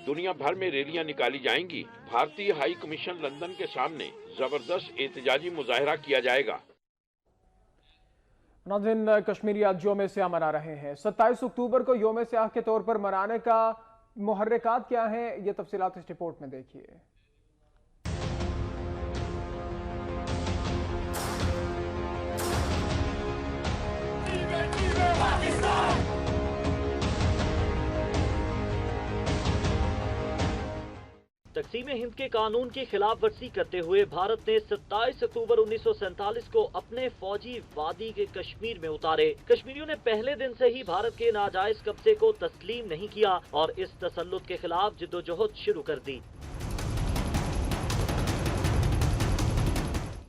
दुनिया भर में रैलियां निकाली जाएंगी। भारतीय हाई कमीशन लंदन के सामने जबरदस्त एहतजाजी मुजाहरा किया जाएगा। नाज़रीन, कश्मीरी आज योम स्याह मना रहे हैं। 27 अक्टूबर को योम स्याह के तौर पर मनाने का मुहर्रिकात क्या हैं, ये तफसीलात इस रिपोर्ट में देखिए। तक़सीम हिंद के कानून की खिलाफ वर्जी करते हुए भारत ने 27 अक्टूबर 1947 को अपने फौजी वादी के कश्मीर में उतारे। कश्मीरियों ने पहले दिन से ही भारत के नाजायज कब्जे को तस्लीम नहीं किया और इस तसल्लुत के खिलाफ जिद्दोजहद शुरू कर दी।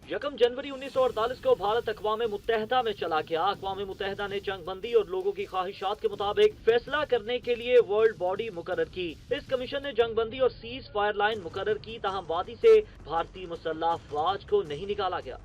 1 जनवरी 1948 को भारत अक़वाम मुत्तहिदा में चला गया। अक़वाम मुत्तहिदा ने जंग बंदी और लोगों की ख्वाहिशात के मुताबिक फैसला करने के लिए वर्ल्ड बॉडी मुकर्रर की। इस कमीशन ने जंग बंदी और सीज फायर लाइन मुकर्रर की, ताहम वादी से भारतीय मुसल्लह अफवाज को नहीं निकाला गया।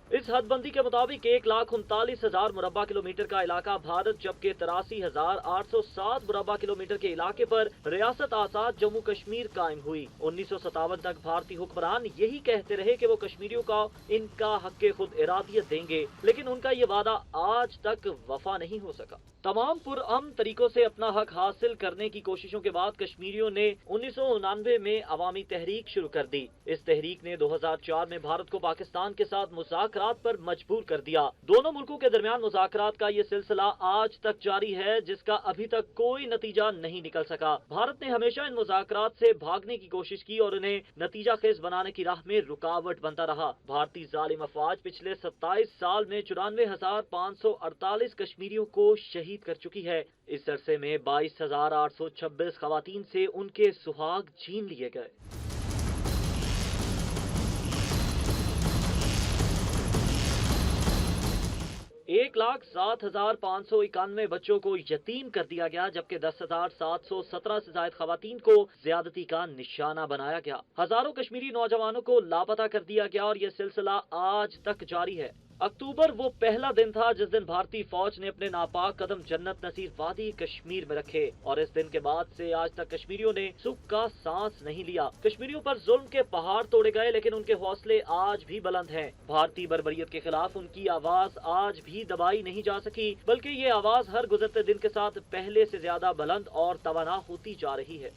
इस हदबंदी के मुताबिक 1,39,000 मुरब्बा किलोमीटर का इलाका भारत, जबकि 83,807 मुरब्बा किलोमीटर के इलाके पर रियासत आजाद जम्मू कश्मीर कायम हुई। 1957 तक भारतीय हुक्मरान यही कहते रहे कि वो कश्मीरियों का इनका हक खुद इरादियत देंगे, लेकिन उनका ये वादा आज तक वफा नहीं हो सका। तमाम पुरअमन तरीकों से अपना हक हासिल करने की कोशिशों के बाद कश्मीरियों ने 1989 में अवामी तहरीक शुरू कर दी। इस तहरीक ने 2004 में भारत को पाकिस्तान के साथ मुज़ाकरात पर मजबूर कर दिया। दोनों मुल्कों के दरमियान मुज़ाकरात का ये सिलसिला आज तक जारी है, जिसका अभी तक कोई नतीजा नहीं निकल सका। भारत ने हमेशा इन मुज़ाकरात से भागने की कोशिश की और उन्हें नतीजा खेज बनाने की राह में रुकावट बनता रहा। भारतीय जालिम अफवाज पिछले 27 साल में 94,548 कश्मीरियों को शहीद कर चुकी है। इस अरसे में 22,826 खवातीन से उनके सुहाग छीन लिए गए। एक 1,07,591 बच्चों को यतीम कर दिया गया, जबकि 10,717 से ज्यादा खवातीन को ज्यादती का निशाना बनाया गया। हजारों कश्मीरी नौजवानों को लापता कर दिया गया और यह सिलसिला आज तक जारी है। अक्टूबर वो पहला दिन था जिस दिन भारतीय फौज ने अपने नापाक कदम जन्नत नसीर वादी कश्मीर में रखे और इस दिन के बाद से आज तक कश्मीरियों ने सुख का सांस नहीं लिया। कश्मीरियों पर जुल्म के पहाड़ तोड़े गए, लेकिन उनके हौसले आज भी बुलंद हैं। भारतीय बर्बरियत के खिलाफ उनकी आवाज आज भी दबाई नहीं जा सकी, बल्कि ये आवाज हर गुजरते दिन के साथ पहले से ज्यादा बुलंद और तवाना होती जा रही है।